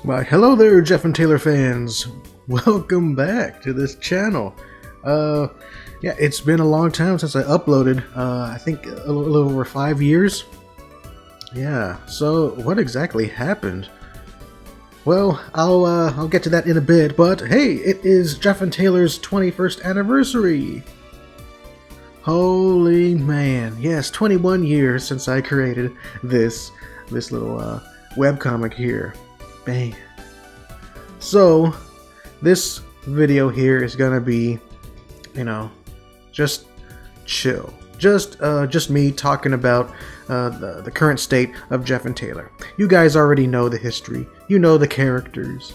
Why, hello there, Jeff and Taylor fans. Welcome back to this channel. Yeah, it's been a long time since I uploaded. I think a little over 5 years. Yeah, so what exactly happened? Well, I'll get to that in a bit, but hey, it is Jeff and Taylor's 21st anniversary. Holy man, yes, 21 years since I created this little webcomic here. Bang. So, this video here is gonna be, just chill. Just me talking about the current state of Jeff and Taylor. You guys already know the history. You know the characters.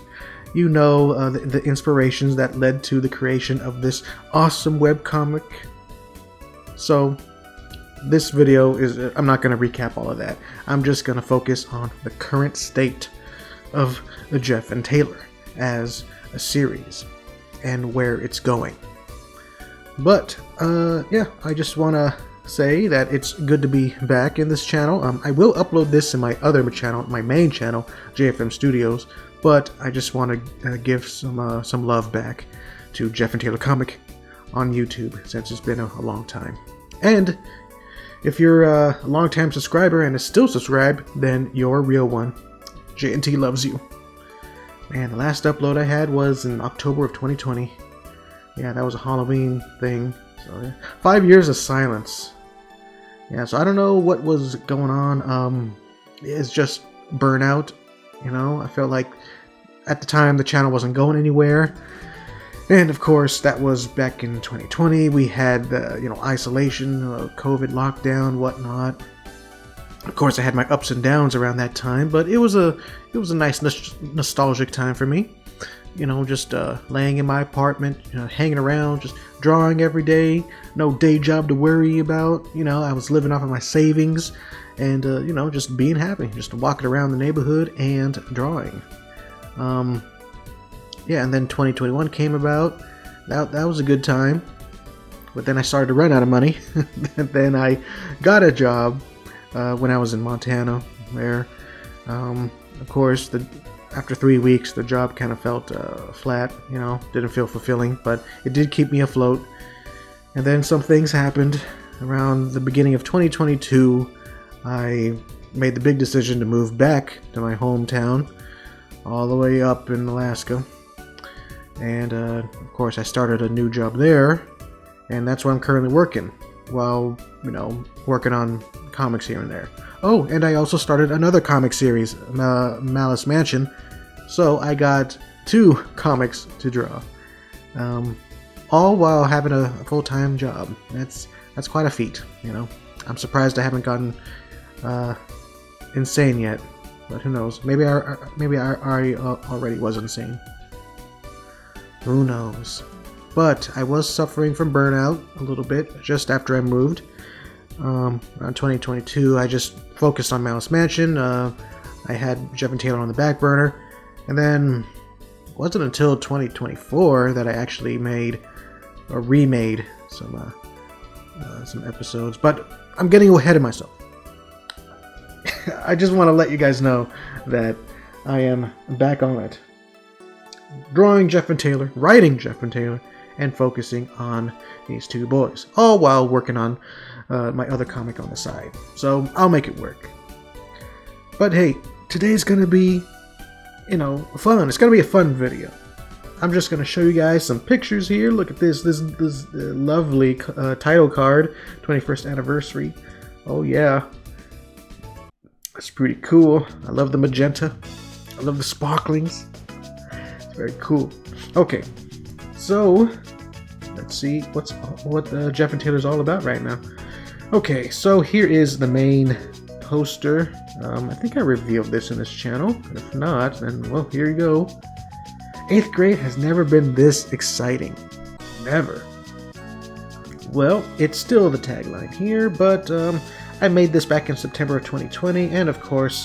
You know the inspirations that led to the creation of this awesome webcomic. So, this video is, I'm not going to recap all of that. I'm just going to focus on the current state of Jeff and Taylor as a series and where it's going. But, yeah, I just want to say that it's good to be back in this channel. I will upload this in my other channel, my main channel, JFM Studios, but I just want to give some love back to Jeff and Taylor Comic on YouTube, since it's been a long time. And if you're a long-time subscriber and is still subscribed, then you're a real one. J&T loves you. Man, the last upload I had was in October of 2020. Yeah, that was a Halloween thing. So, yeah. 5 years of silence. Yeah, so I don't know what was going on. It's just burnout. I felt like at the time the channel wasn't going anywhere. And of course, that was back in 2020. We had, isolation, COVID lockdown, whatnot. Of course, I had my ups and downs around that time, but it was a nice nostalgic time for me. Just laying in my apartment, hanging around, just drawing every day. No day job to worry about. I was living off of my savings, and just being happy, just walking around the neighborhood and drawing. Yeah, and then 2021 came about. That was a good time. But then I started to run out of money. Then I got a job when I was in Montana, where, of course, after 3 weeks, the job kind of felt flat, didn't feel fulfilling, but it did keep me afloat. And then some things happened. Around the beginning of 2022, I made the big decision to move back to my hometown, all the way up in Alaska. And of course I started a new job there, and that's where I'm currently working, while, working on comics here and there. Oh, and I also started another comic series, Malice Mansion, so I got 2 comics to draw, all while having a full-time job. That's quite a feat, I'm surprised I haven't gotten insane yet, but who knows, maybe I already was insane. Who knows? But I was suffering from burnout a little bit just after I moved. Around 2022, I just focused on Malice Mansion. I had Jeff and Taylor on the back burner. And then it wasn't until 2024 that I actually remade some episodes. But I'm getting ahead of myself. I just want to let you guys know that I am back on it. Drawing Jeff and Taylor, writing Jeff and Taylor, and focusing on these 2 boys, all while working on my other comic on the side. So I'll make it work. But hey, today's gonna be, fun. It's gonna be a fun video. I'm just gonna show you guys some pictures here. Look at this lovely title card, 21st anniversary. Oh yeah, that's pretty cool. I love the magenta. I love the sparklings. Very cool. Okay, so let's see what Jeff and Taylor's all about right now. Okay, so here is the main poster. I think I revealed this in this channel. If not, then well, here you go. 8th grade has never been this exciting. Never. Well, it's still the tagline here, but I made this back in September of 2020, and of course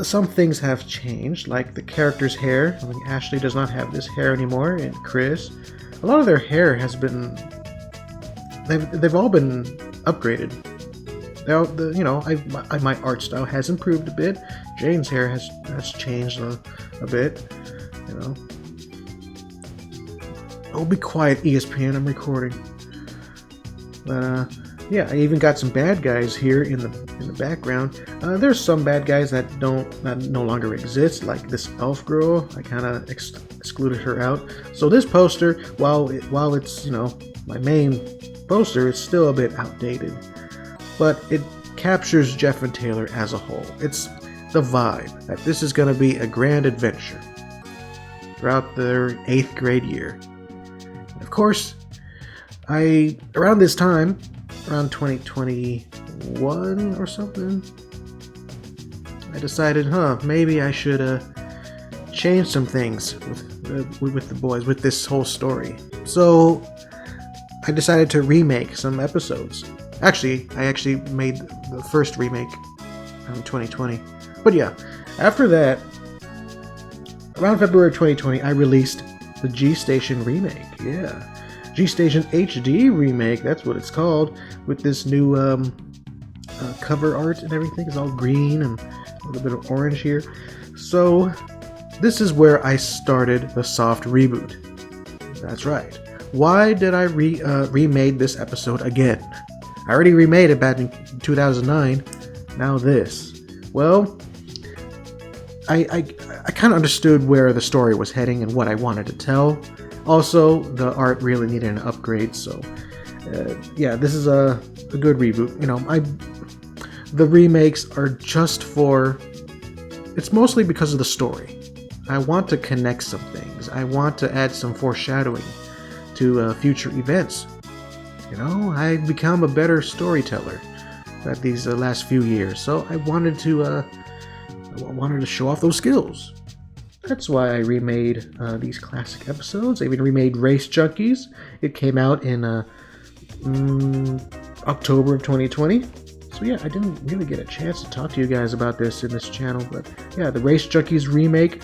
some things have changed, like the character's hair. Ashley does not have this hair anymore, and Chris. A lot of their hair has been... They've all been upgraded. My art style has improved a bit. Jane's hair has changed a bit, you know. Oh, be quiet, ESPN, I'm recording. But, yeah, I even got some bad guys here in the background. There's some bad guys that no longer exist, like this elf girl. I kind of excluded her out. So this poster, while it's, you know, my main poster, it's still a bit outdated. But it captures Jeff and Taylor as a whole. It's the vibe that this is going to be a grand adventure throughout their 8th grade year. And of course, around this time, around 2021 or something, I decided, maybe I should change some things with the boys, with this whole story. So I decided to remake some episodes. Actually, I made the first remake in 2020. But yeah, after that, around February 2020, I released the G-Station remake. Yeah, G-Station HD remake, that's what it's called, with this new cover art and everything. It's all green and a little bit of orange here. So this is where I started the soft reboot. That's right. Why did I remade this episode again? I already remade it back in 2009. Now this. Well, I kind of understood where the story was heading and what I wanted to tell. Also, the art really needed an upgrade, so yeah, this is a good reboot. You know, the remakes are just for... It's mostly because of the story. I want to connect some things. I want to add some foreshadowing to future events. You know, I've become a better storyteller at these last few years, so I wanted to show off those skills. That's why I remade these classic episodes. I even remade Race Junkies. It came out in October of 2020. So yeah, I didn't really get a chance to talk to you guys about this in this channel, but yeah, the Race Junkies remake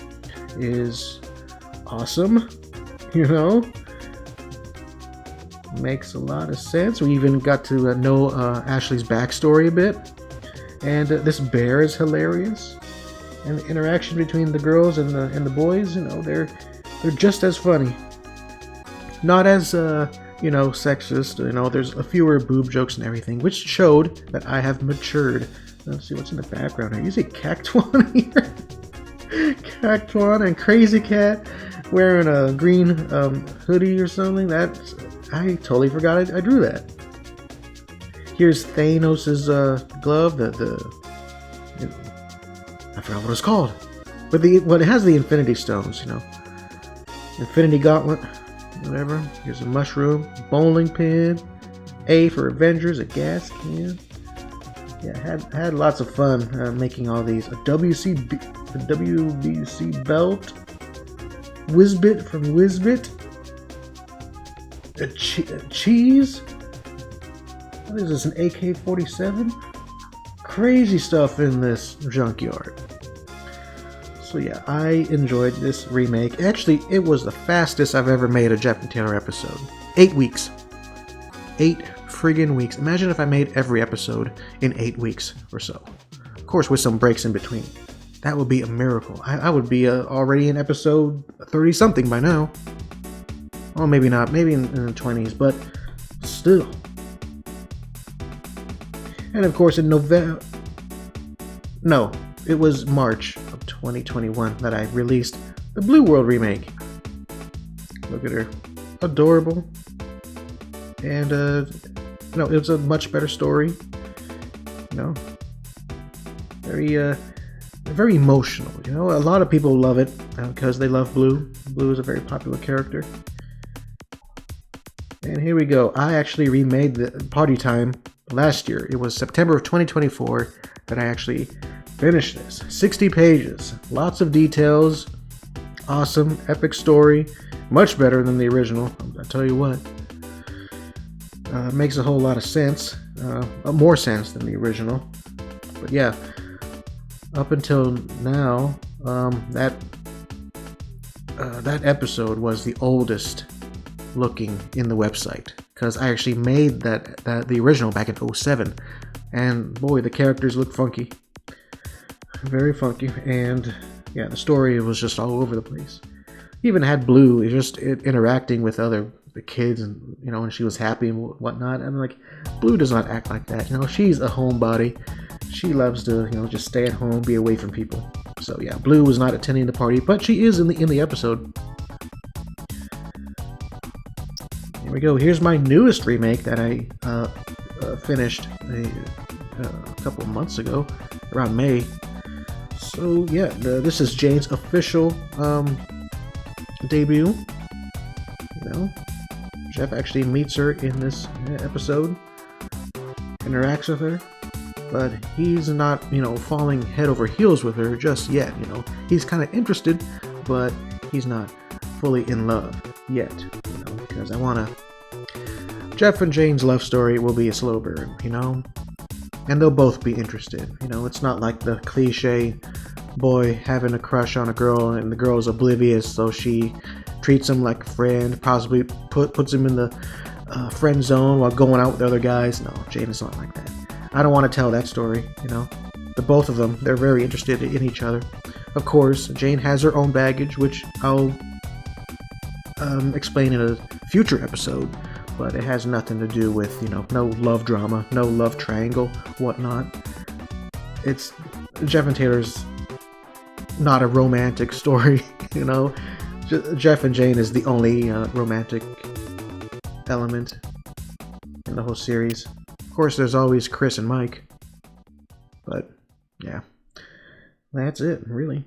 is awesome. You know? Makes a lot of sense. We even got to know Ashley's backstory a bit. And this bear is hilarious. And the interaction between the girls and the boys, you know, they're just as funny. Not as sexist. You know, there's a fewer boob jokes and everything, which showed that I have matured. Let's see what's in the background here. You see Cactuan here? Cactuan and Crazy Cat wearing a green hoodie or something. I totally forgot I drew that. Here's Thanos' glove. I forgot what it's called. But it has the Infinity Stones, you know. Infinity Gauntlet, whatever. Here's a mushroom, bowling pin, A for Avengers, a gas can. Yeah, had lots of fun making all these. A WBC belt, Whizbit from Whizbit, a cheese. What is this? An AK-47? Crazy stuff in this junkyard. So yeah, I enjoyed this remake. Actually, it was the fastest I've ever made a Jeff and Taylor episode. 8 weeks. 8 friggin' weeks. Imagine if I made every episode in 8 weeks or so. Of course, with some breaks in between. That would be a miracle. I would be already in episode 30-something by now. Well, maybe not. Maybe in the 20s, but still. And of course, in November... No, it was March of 2021 that I released the Blue World remake. Look at her. Adorable. And, it was a much better story. You know, very emotional. You know, a lot of people love it because they love Blue. Blue is a very popular character. And here we go. I actually remade the Party Time last year. It was September of 2024 that I actually finished this. 60 pages. Lots of details. Awesome. Epic story. Much better than the original. I'll tell you what. Makes a whole lot of sense. More sense than the original. But yeah. Up until now, that episode was the oldest looking in the website, because I actually made the original back in 2007, and boy, the characters look funky. very funky, and yeah, the story was just all over the place. Even had Blue just interacting with the kids, and and she was happy and whatnot. And like, Blue does not act like that. She's a homebody. She loves to just stay at home, be away from people. So yeah, Blue was not attending the party, but she is in the episode. Here we go. Here's my newest remake that I finished a couple of months ago, around May. So yeah, this is Jane's official debut. Jeff actually meets her in this episode, interacts with her, but he's not, falling head over heels with her just yet. He's kind of interested, but he's not fully in love yet. Because Jeff and Jane's love story will be a slow burn, and they'll both be interested. It's not like the cliche boy having a crush on a girl and the girl is oblivious, so she treats him like a friend, possibly puts him in the friend zone while going out with other guys. No, Jane is not like that. I don't want to tell that story. The both of them, they're very interested in each other. Of course, Jane has her own baggage, which I'll explain in a future episode, but it has nothing to do with, no love drama, no love triangle, whatnot. It's Jeff and Taylor's not a romantic story, Jeff and Jane is the only romantic element in the whole series. Of course, there's always Chris and Mike, but yeah, that's it, really.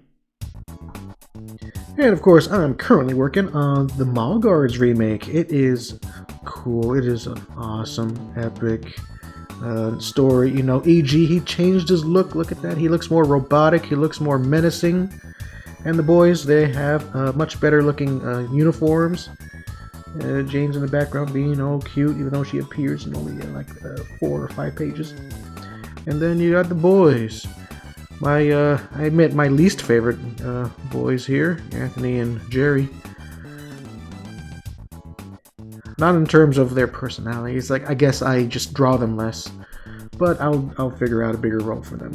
And of course, I'm currently working on the Mall Guards remake. It is cool. It is an awesome, epic story. E.G., he changed his look. Look at that. He looks more robotic. He looks more menacing. And the boys, they have much better looking uniforms. Jane's in the background being all cute, even though she appears in only like 4 or 5 pages. And then you got the boys. I admit, my least favorite boys here, Anthony and Jerry. Not in terms of their personalities. Like, I guess I just draw them less, but I'll figure out a bigger role for them.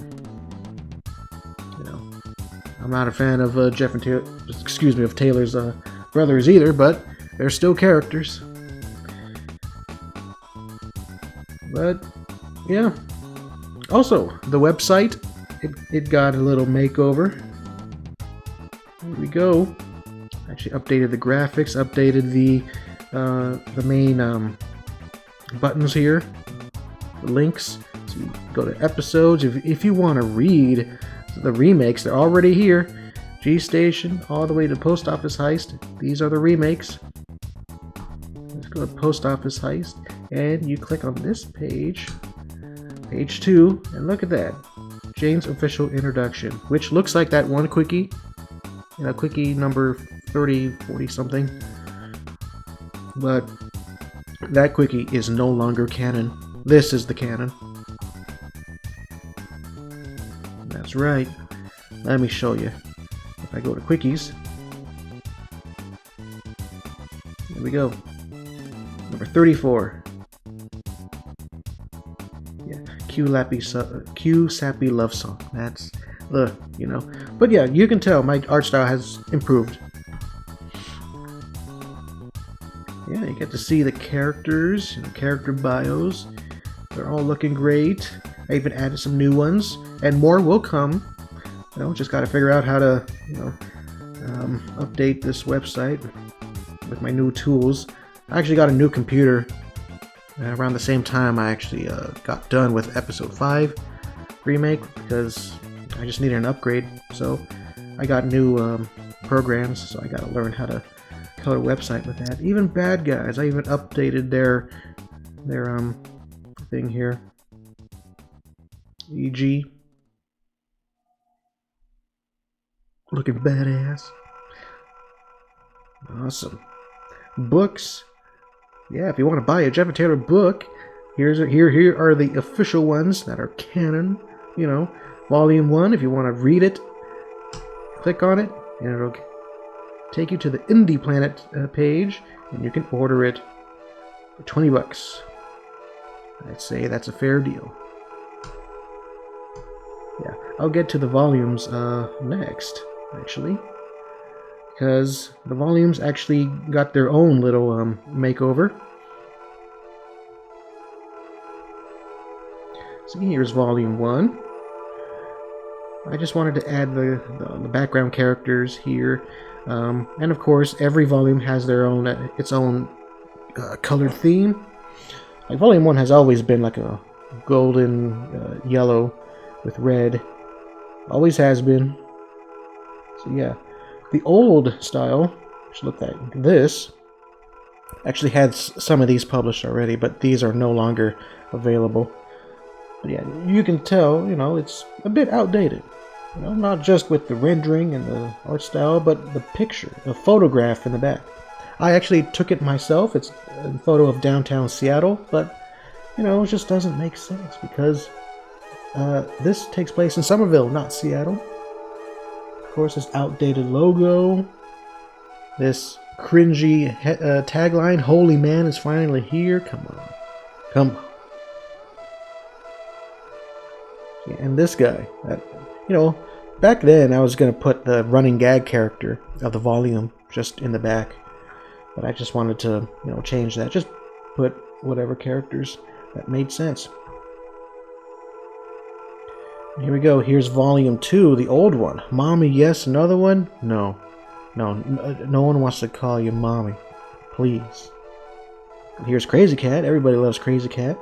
I'm not a fan of Jeff and of Taylor's brothers either, but they're still characters. But yeah. Also, the website, it got a little makeover. Here we go. Actually updated the graphics, updated the main buttons here, the links. So you go to episodes. If you want to read the remakes, they're already here. G-Station, all the way to Post Office Heist. These are the remakes. Let's go to Post Office Heist, and you click on this page, page 2, and look at that. Jane's official introduction, which looks like that one quickie, quickie number 30, 40 something. But that quickie is no longer canon. This is the canon. That's right. Let me show you. If I go to quickies, here we go. Number 34. Yeah, Q Sappy Love Song. That's But yeah, you can tell my art style has improved. Yeah, you get to see the characters and character bios. They're all looking great. I even added some new ones, and more will come. Just got to figure out how to, update this website with my new tools. I actually got a new computer around the same time I actually got done with episode 5 remake, because I just needed an upgrade. So I got new programs, so I got to learn how to code a website with that. Even Bad Guys, I even updated their thing here. E.G. looking badass. Awesome. Books. Yeah, if you want to buy a Jeff and Taylor book, here are the official ones that are canon. Volume 1. If you want to read it, click on it, and it'll take you to the Indie Planet page, and you can order it for $20. I'd say that's a fair deal. Yeah, I'll get to the volumes next, actually, because the volumes actually got their own little makeover. So here's volume 1. I just wanted to add the background characters here, and of course every volume has their own its own colored theme. Like volume 1 has always been like a golden yellow with red, always has been. So yeah, the old style, which looked like this, actually had some of these published already, but these are no longer available. But yeah, you can tell, you know, it's a bit outdated. You know, not just with the rendering and the art style, but the picture, the photograph in the back. I actually took it myself. It's a photo of downtown Seattle, but, you know, it just doesn't make sense because this takes place in Somerville, not Seattle. Of course, this outdated logo, this cringy tagline, "Holy man is finally here." Come on. Come on. And this guy, you know, back then I was going to put the running gag character of the volume just in the back, but I just wanted to, you know, change that. Just put whatever characters that made sense. Here we go. Here's volume 2, the old one. Mommy, yes. Another one? No. No one wants to call you mommy. Please. Here's Crazy Cat. Everybody loves Crazy Cat.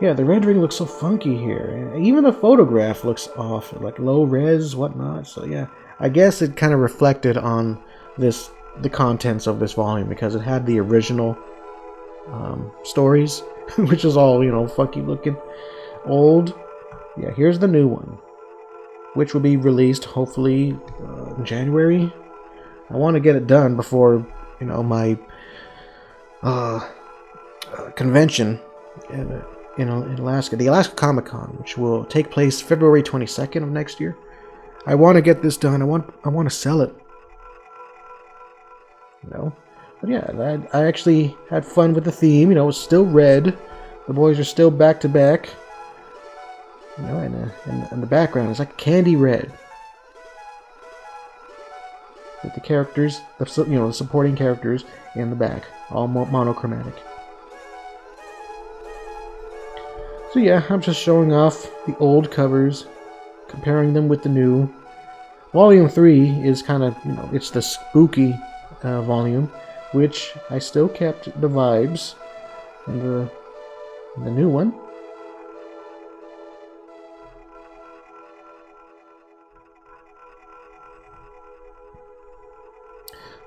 Yeah, the rendering looks so funky here. Even the photograph looks off, like low res, whatnot. So yeah, I guess it kind of reflected on the contents of this volume because it had the original stories, which is all, you know, funky looking, old. Yeah, here's the new one, which will be released hopefully in January. I want to get it done before, you know, my convention in Alaska, the Alaska Comic Con, which will take place February 22nd of next year. I want to get this done. I want to sell it. You know, but yeah, I actually had fun with the theme. You know, it's still red. The boys are still back to back. You know, and the background is like candy red. With the characters, the supporting characters in the back, all monochromatic. So yeah, I'm just showing off the old covers, comparing them with the new. Volume 3 is kind of, you know, it's the spooky volume, which I still kept the vibes in the new one.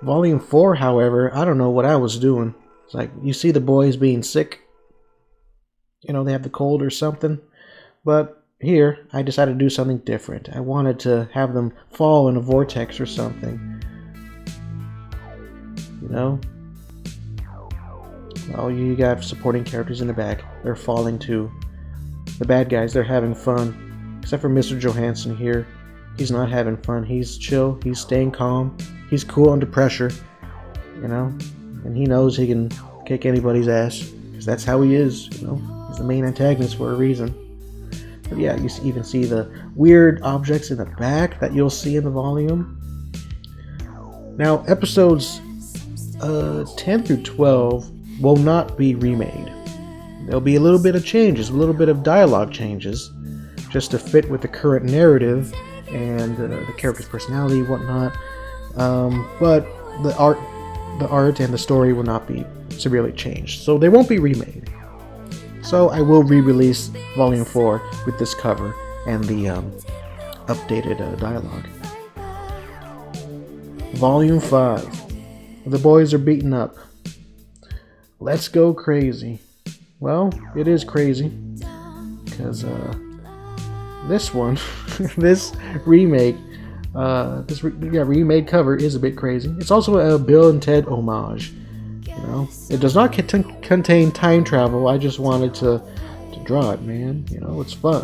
Volume 4, however, I don't know what I was doing. It's like, you see the boys being sick. You know, they have the cold or something. But here, I decided to do something different. I wanted to have them fall in a vortex or something. You know? Well, you got supporting characters in the back. They're falling too. The bad guys, they're having fun. Except for Mr. Johansson here. He's not having fun. He's chill. He's staying calm. He's cool under pressure. You know? And he knows he can kick anybody's ass. Because that's how he is, you know? He's the main antagonist for a reason. But yeah, you even see the weird objects in the back that you'll see in the volume. Now, episodes 10 through 12 will not be remade. There'll be a little bit of changes, a little bit of dialogue changes, just to fit with the current narrative and the character's personality and whatnot. But the art and the story will not be severely changed, so they won't be remade. So I will re-release Volume 4 with this cover and the updated dialogue. Volume 5. The boys are beaten up. Let's go crazy. Well, it is crazy. Because this one, this remake, remade cover is a bit crazy. It's also a Bill and Ted homage. You know, it does not contain time travel. I just wanted to draw it, man. You know, it's fun.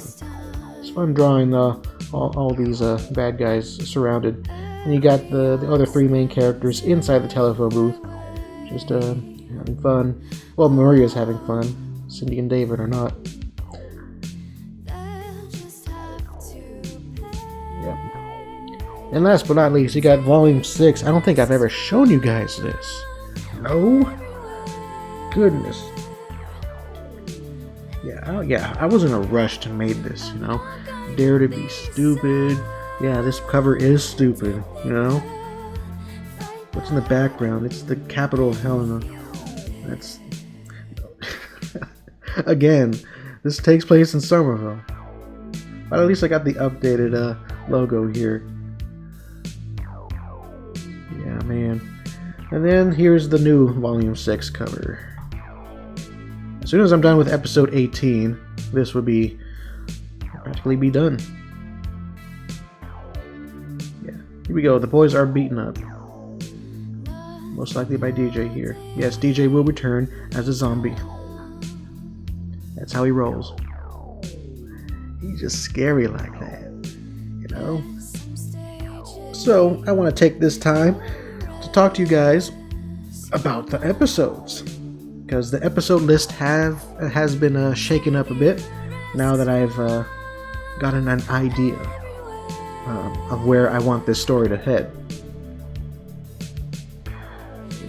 It's fun drawing all these bad guys surrounded, and you got the other three main characters inside the telephone booth, just having fun. Well, Maria's having fun. Cindy and David are not. Yep. And last but not least, you got Volume 6. I don't think I've ever shown you guys this. No? Goodness. Yeah, I was in a rush to make this, you know? Dare to be stupid. Yeah, this cover is stupid, you know? What's in the background? It's the capital of Helena. That's... Again, this takes place in Somerville. But at least I got the updated logo here. Yeah, man. And then here's the new Volume 6 cover. As soon as I'm done with episode 18, this would practically be done. Yeah, here we go. The boys are beaten up. Most likely by DJ here. Yes, DJ will return as a zombie. That's how he rolls. He's just scary like that, you know? So, I want to take this time to talk to you guys about the episodes. Because the episode list has been shaken up a bit now that I've gotten an idea of where I want this story to head.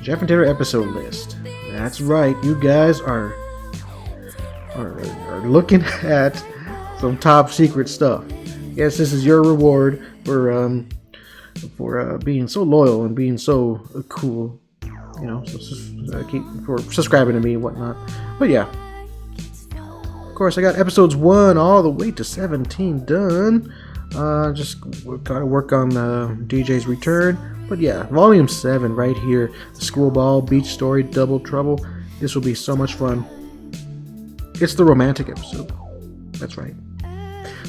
Jeff and Taylor episode list. That's right, you guys are looking at some top secret stuff. Yes, this is your reward for being so loyal and being so cool. You know, so keep for subscribing to me and whatnot. But yeah, of course, I got episodes 1 all the way to 17 done. Just gotta work on DJ's return. But yeah, Volume 7 right here. The School Ball, Beach Story, Double Trouble. This will be so much fun. It's the romantic episode. That's right.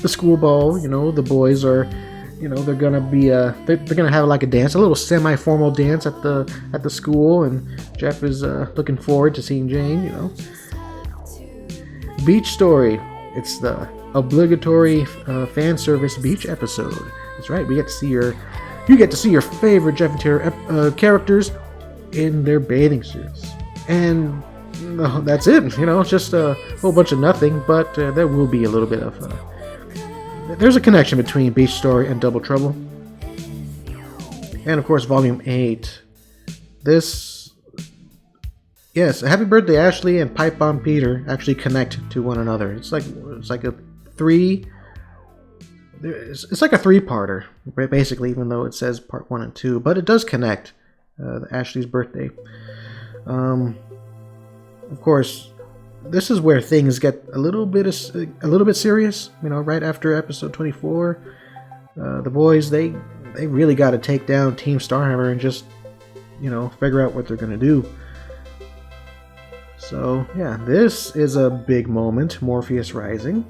The School Ball, you know, the boys are, you know, they're gonna be they're gonna have like a dance, a little semi-formal dance at the school, and Jeff is looking forward to seeing Jane, you know. Beach Story. It's the obligatory fan service beach episode. That's right. You get to see your favorite Jeff and Taylor characters in their bathing suits, and that's it. You know, it's just a whole bunch of nothing, but there will be a little bit of. There's a connection between Beach Story and Double Trouble, and of course, Volume 8. This, yes, Happy Birthday Ashley and Pipe Bomb Peter actually connect to one another. It's like a three. It's like a three-parter, basically, even though it says part 1 and 2, but it does connect. Ashley's birthday. Of course, this is where things get a little bit serious. You know, right after episode 24, the boys they really got to take down Team Starhammer and just, you know, figure out what they're gonna do. So yeah, this is a big moment. Morpheus Rising.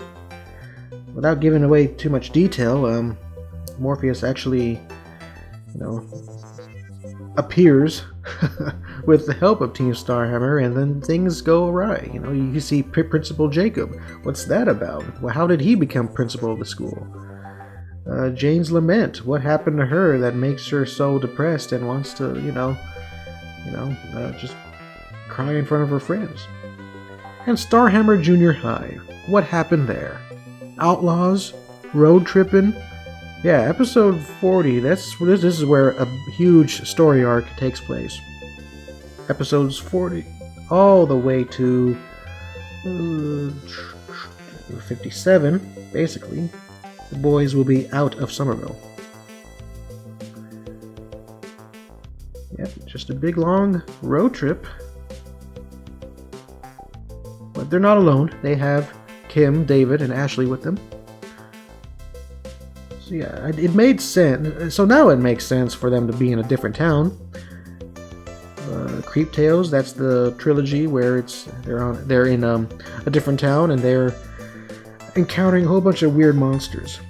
Without giving away too much detail, Morpheus actually, you know, appears with the help of Team Starhammer, and then things go awry. You know, you see Principal Jacob. What's that about? Well, how did he become principal of the school? Jane's lament. What happened to her that makes her so depressed and wants to, just cry in front of her friends? And Starhammer Junior High. What happened there? Outlaws, road tripping. Yeah, episode 40. This is where a huge story arc takes place. Episodes 40 all the way to 57. Basically, the boys will be out of Somerville. Yep, just a big long road trip. But they're not alone. They have Kim, David, and Ashley with them. So yeah, it made sense. So now it makes sense for them to be in a different town. Creep Tales, that's the trilogy where they're in a different town and they're encountering a whole bunch of weird monsters.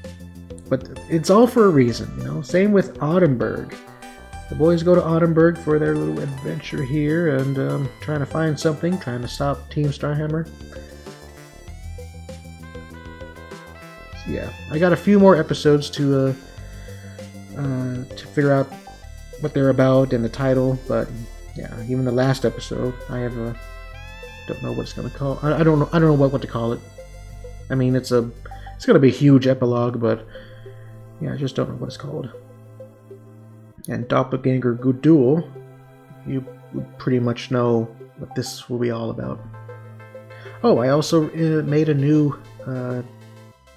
But it's all for a reason, you know. Same with Autumnburg. The boys go to Autumnburg for their little adventure here and trying to find something, trying to stop Team Starhammer. Yeah, I got a few more episodes to figure out what they're about and the title, but yeah, even the last episode, I don't know what it's gonna call. I don't know what to call it. I mean, it's gonna be a huge epilogue, but Yeah, I just don't know what it's called. And Doppelganger Gudul, you pretty much know what this will be all about. Oh, I also made a new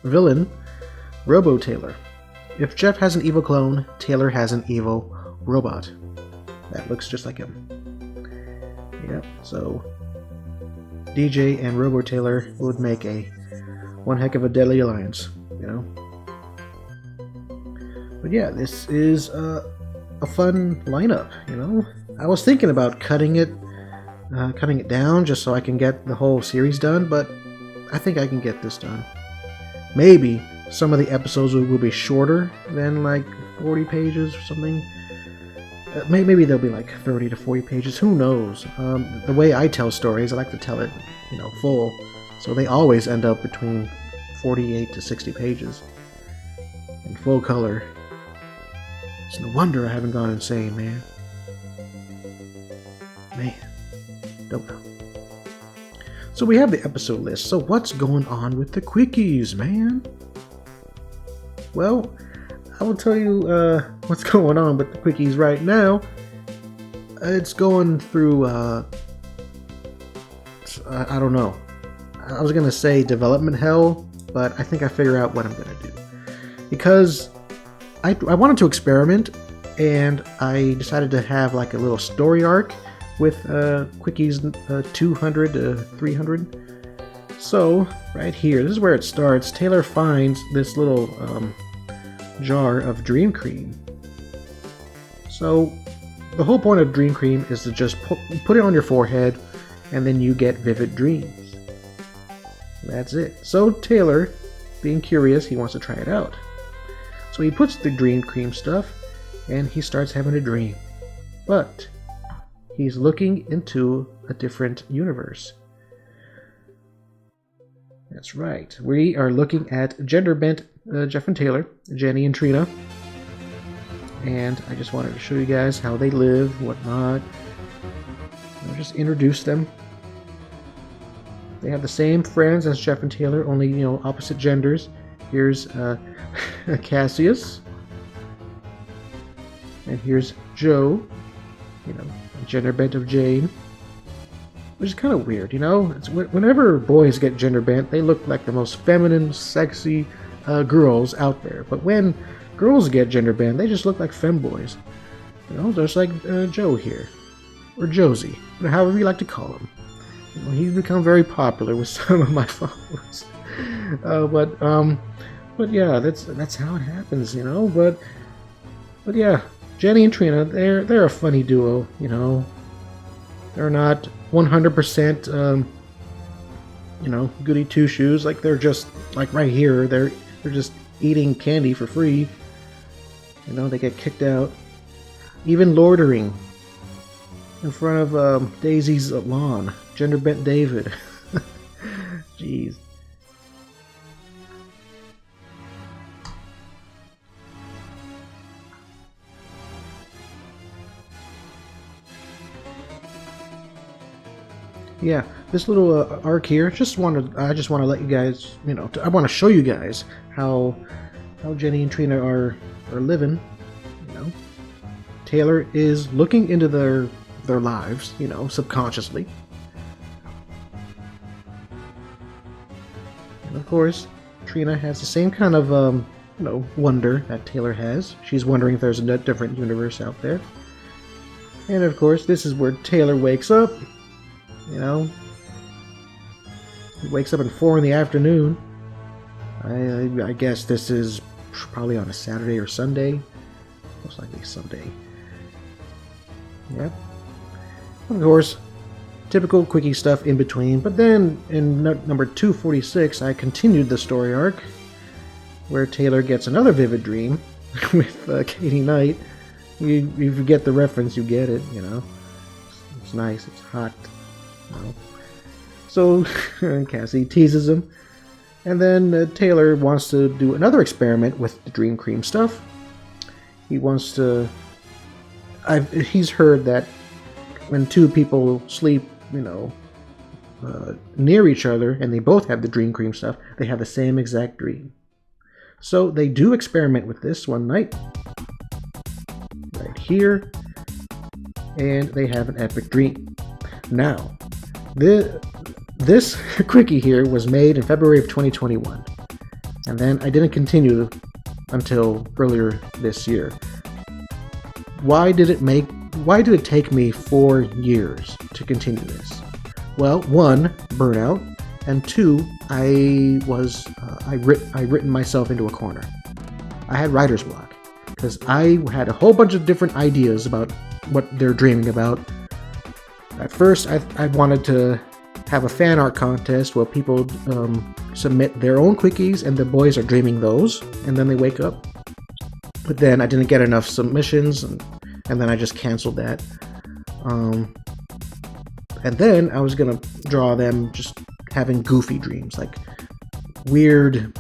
villain, Robo Taylor. If Jeff has an evil clone, Taylor has an evil robot that looks just like him. Yep, so DJ and Robo Taylor would make one heck of a deadly alliance, you know? But yeah, this is a fun lineup, you know? I was thinking about cutting it down just so I can get the whole series done, but I think I can get this done. Maybe some of the episodes will be shorter than like 40 pages or something. Maybe they'll be like 30 to 40 pages, who knows? The way I tell stories, I like to tell it, you know, full, so they always end up between 48 to 60 pages in full color. It's no wonder I haven't gone insane, man. Don't know. So we have the episode list. So what's going on with the quickies, man? Well, I will tell you what's going on with the quickies right now. It's going through, I don't know. I was going to say development hell, but I think I figure out what I'm going to do. Because I wanted to experiment, and I decided to have like a little story arc with quickies 200 to 300. So right here, this is where it starts. Taylor finds this little jar of Dream Cream. So the whole point of Dream Cream is to just put it on your forehead, and then you get vivid dreams. That's it. So Taylor, being curious, he wants to try it out. So he puts the Dream Cream stuff, and he starts having a dream. But he's looking into a different universe. That's right. We are looking at gender-bent Jeff and Taylor, Jenny and Trina. And I just wanted to show you guys how they live, whatnot. I'll just introduce them. They have the same friends as Jeff and Taylor, only, you know, opposite genders. Here's Cassius. And here's Joe, you know, gender bent of Jane. Which is kind of weird, you know? Whenever boys get gender bent, they look like the most feminine, sexy girls out there. But when girls get gender bent, they just look like femboys. You know, just like Joe here. Or Josie, or however you like to call him. You know, he's become very popular with some of my followers. But yeah, that's how it happens, you know. But yeah, Jenny and Trina, they're a funny duo, you know. They're not 100%, you know, goody two shoes. Like they're just like right here. They're just eating candy for free. You know, they get kicked out, even loitering in front of Daisy's lawn. Gender bent David. Jeez. Yeah, this little arc here. I just want to let you guys, you know, I want to show you guys how Jenny and Trina are living. You know, Taylor is looking into their lives, you know, subconsciously. And of course, Trina has the same kind of you know, wonder that Taylor has. She's wondering if there's a different universe out there. And of course, this is where Taylor wakes up. You know, he wakes up at 4 in the afternoon. I guess this is probably on a Saturday or Sunday. Most likely Sunday. Yep. Of course, typical quickie stuff in between. But then in number 246, I continued the story arc where Taylor gets another vivid dream with Katie Knight. You get the reference, you get it, you know. It's nice, it's hot. So Cassie teases him, and then Taylor wants to do another experiment with the Dream Cream stuff. He wants to. He's heard that when two people sleep, you know, near each other, and they both have the Dream Cream stuff, they have the same exact dream. So they do experiment with this one night, right here, and they have an epic dream. Now, this quickie here was made in February of 2021, and then I didn't continue until earlier this year. Why did it take me 4 years to continue this? Well, 1, burnout, and 2, I written myself into a corner. I had writer's block because I had a whole bunch of different ideas about what they're dreaming about. At first, I wanted to have a fan art contest where people submit their own quickies and the boys are dreaming those, and then they wake up. But then I didn't get enough submissions, and then I just canceled that. And then I was gonna draw them just having goofy dreams, like weird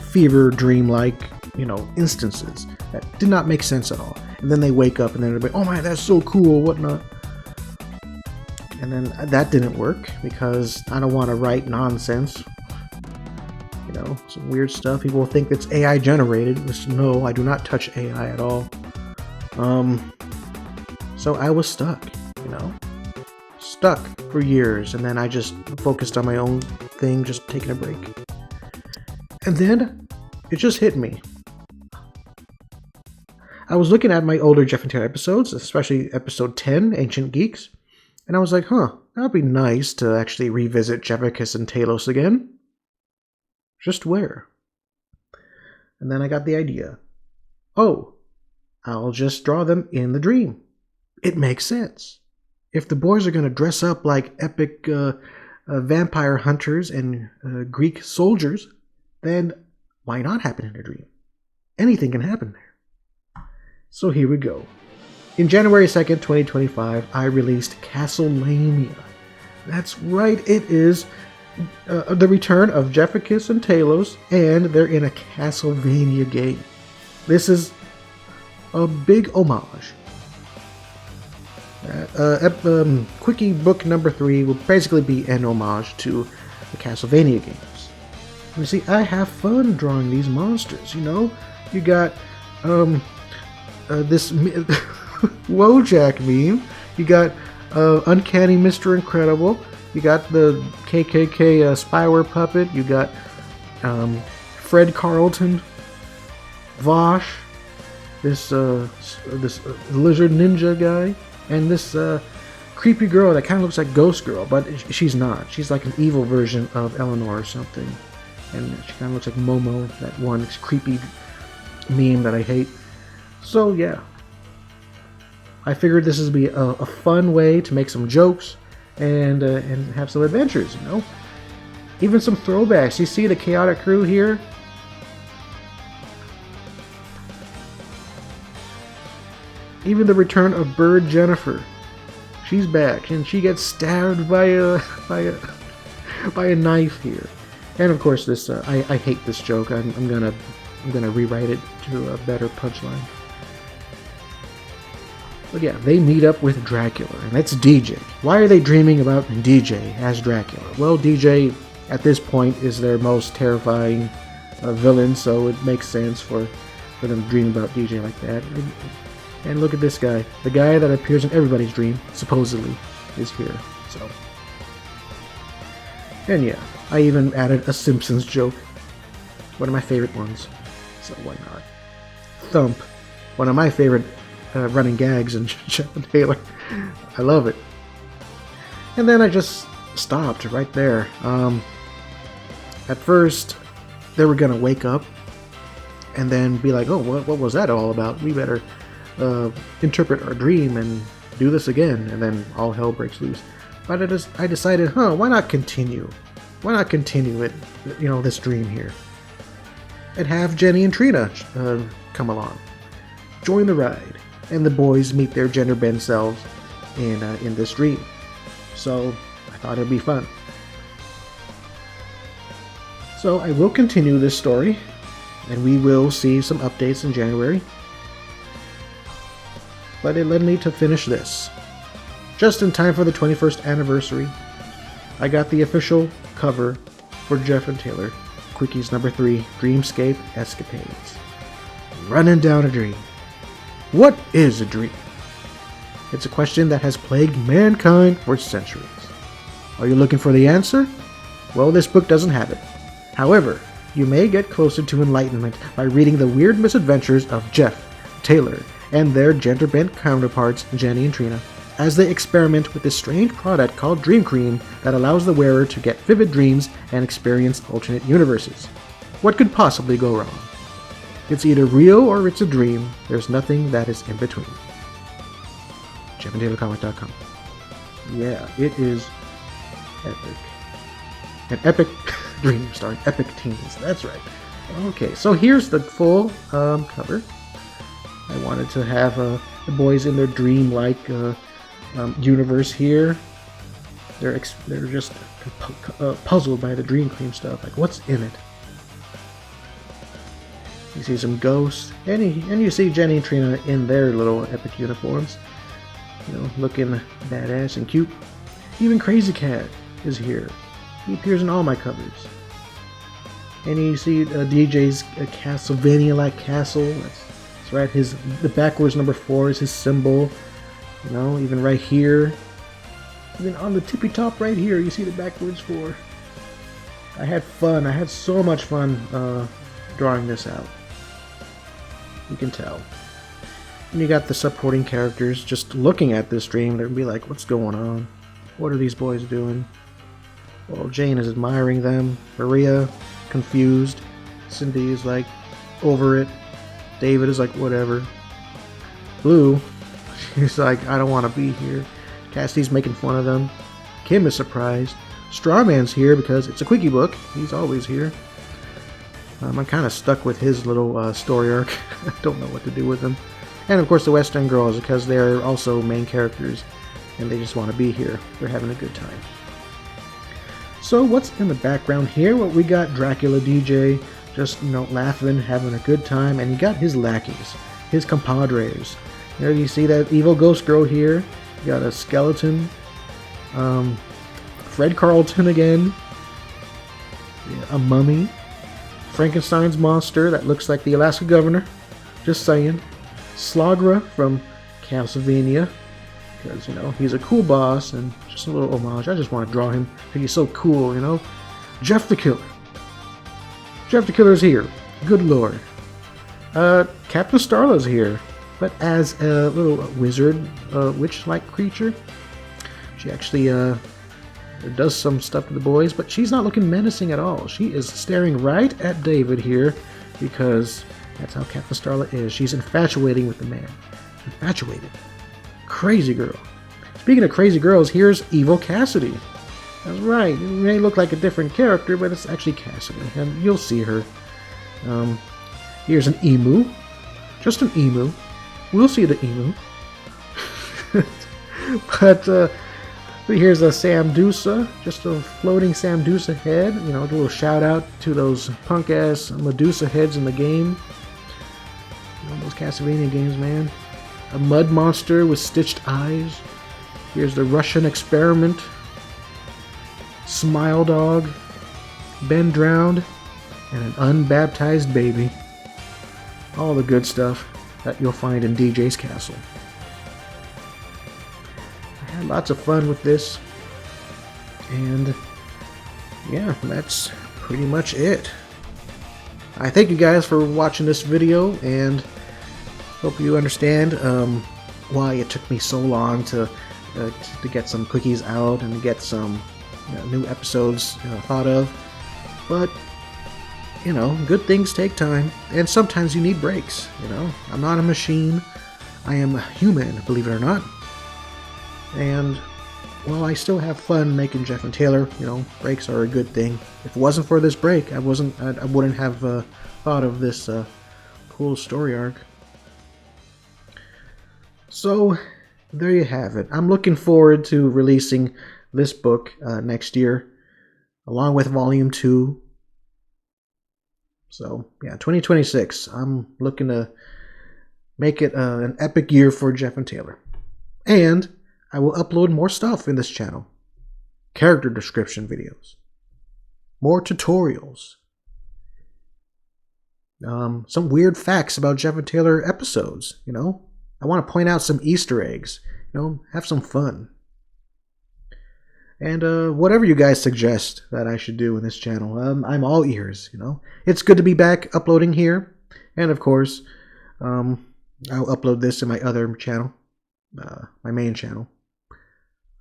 fever dream-like, instances that did not make sense at all. And then they wake up and then they're like, oh my, that's so cool, whatnot. And then that didn't work because I don't want to write nonsense. Some weird stuff. People will think it's AI generated. No, I do not touch AI at all. So I was stuck, stuck for years, and then I just focused on my own thing, just taking a break. And then it just hit me. I was looking at my older Jeff and Taylor episodes, especially episode 10, Ancient Geeks, and I was like, that'd be nice to actually revisit Jefficus and Talos again. Just where? And then I got the idea. Oh, I'll just draw them in the dream. It makes sense. If the boys are going to dress up like epic vampire hunters and Greek soldiers, then why not happen in a dream? Anything can happen there. So here we go. In January 2nd, 2025, I released Castlemania. That's right, it is the return of Jefficus and Talos, and they're in a Castlevania game. This is a big homage. Quickie book number 3 will basically be an homage to the Castlevania games. You see, I have fun drawing these monsters, You got this Wojak meme. You got Uncanny Mr. Incredible. You got the KKK spyware puppet. You got Fred Carlton, Vosh, this lizard ninja guy, and this creepy girl that kind of looks like Ghost Girl, but she's not. She's like an evil version of Eleanor or something, and she kind of looks like Momo, that one creepy meme that I hate. So yeah, I figured this would be a fun way to make some jokes and have some adventures, Even some throwbacks. You see the Chaotic Crew here? Even the return of Bird Jennifer. She's back, and she gets stabbed by a knife here. And of course, this I hate this joke. I'm gonna rewrite it to a better punchline. But yeah, they meet up with Dracula, and that's DJ. Why are they dreaming about DJ as Dracula? Well, DJ at this point is their most terrifying villain, so it makes sense for them to dream about DJ like that. And look at this guy. The guy that appears in everybody's dream, supposedly, is here. So, and yeah, I even added a Simpsons joke. One of my favorite ones. So why not? Thump. One of my favorite running gags in Jeff and Taylor. I love it. And then I just stopped right there. At first, they were gonna wake up and then be like, oh, what was that all about? We better interpret our dream and do this again. And then all hell breaks loose. But I decided, why not continue? Why not continue it, this dream here? And have Jenny and Trina come along. Join the ride. And the boys meet their gender bend selves in this dream. So I thought it'd be fun. So I will continue this story, and we will see some updates in January. But it led me to finish this. Just in time for the 21st anniversary, I got the official cover for Jeff and Taylor Quickies number 3, Dreamscape Escapades. Running down a dream. What is a dream? It's a question that has plagued mankind for centuries. Are you looking for the answer? Well, this book doesn't have it. However, you may get closer to enlightenment by reading the weird misadventures of Jeff, Taylor, and their gender-bent counterparts, Jenny and Trina, as they experiment with this strange product called Dream Cream that allows the wearer to get vivid dreams and experience alternate universes. What could possibly go wrong? It's either real or it's a dream. There's nothing that is in between. JeffandTaylorComic.com. Yeah, it is epic. An epic dream starring epic teens. That's right. Okay, so here's the full cover. I wanted to have the boys in their dream-like universe here. They're just puzzled by the Dream Cream stuff. Like, what's in it? You see some ghosts, and you see Jenny and Trina in their little epic uniforms. You know, looking badass and cute. Even Crazy Cat is here. He appears in all my covers. And you see DJ's Castlevania-like castle. That's right. The backwards number 4 is his symbol. You know, even right here. Even on the tippy top right here, you see the backwards 4. I had fun. I had so much fun drawing this out. You can tell. And you got the supporting characters just looking at this dream. They'll be like, what's going on? What are these boys doing? Well, Jane is admiring them. Maria, confused. Cindy is like, over it. David is like, whatever. Blue, she's like, I don't want to be here. Cassidy's making fun of them. Kim is surprised. Strawman's here because it's a quickie book. He's always here. I'm kind of stuck with his little story arc. I don't know what to do with him. And of course the Western Girls, because they're also main characters and they just want to be here. They're having a good time. So what's in the background here? Well, we got Dracula DJ just, you know, laughing, having a good time, and you got his lackeys, his compadres. There you see that evil ghost girl here. You got a skeleton. Fred Carlton again. Yeah, a mummy. Frankenstein's monster that looks like the Alaska governor. Just saying. Slogra from Castlevania. Because, you know, he's a cool boss, and just a little homage. I just want to draw him because he's so cool, you know. Jeff the Killer. Jeff the Killer's here. Good lord. Captain Starla's here, but as a little wizard, witch-like creature. She actually does some stuff to the boys, but she's not looking menacing at all. She is staring right at David here, because that's how Captain Starla is. She's infatuating with the man. Infatuated. Crazy girl. Speaking of crazy girls, here's Evil Cassidy. That's right. It may look like a different character, but it's actually Cassidy, and you'll see her. Here's an emu. Just an emu. We'll see the emu. But here's a Samdusa. Just a floating Samdusa head. You know, a little shout out to those punk-ass Medusa heads in the game. You know, those Castlevania games, man. A mud monster with stitched eyes. Here's the Russian Experiment. Smile Dog. Ben Drowned. And an unbaptized baby. All the good stuff that you'll find in DJ's Castle. I had lots of fun with this. And yeah, that's pretty much it. I thank you guys for watching this video, and hope you understand why it took me so long to get some quickies out and to get some new episodes thought of. But you know, good things take time, and sometimes you need breaks. You know, I'm not a machine. I am a human, believe it or not. And well, I still have fun making Jeff and Taylor. You know, breaks are a good thing. If it wasn't for this break, I wouldn't have thought of this cool story arc. So there you have it. I'm looking forward to releasing this book next year, along with Volume 2. So yeah, 2026. I'm looking to make it an epic year for Jeff and Taylor. And I will upload more stuff in this channel. Character description videos. More tutorials. some weird facts about Jeff and Taylor episodes. I want to point out some Easter eggs. Have some fun. And whatever you guys suggest that I should do in this channel, I'm all ears. It's good to be back uploading here, and of course, I'll upload this in my other channel, my main channel.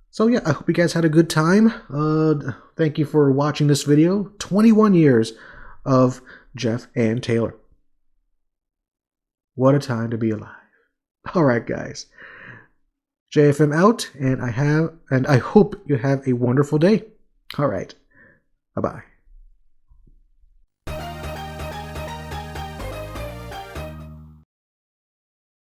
So yeah, I hope you guys had a good time. Thank you for watching this video. 21 years of Jeff and Taylor. What a time to be alive. Alright guys. JFM out, and I hope you have a wonderful day. Alright. Bye-bye.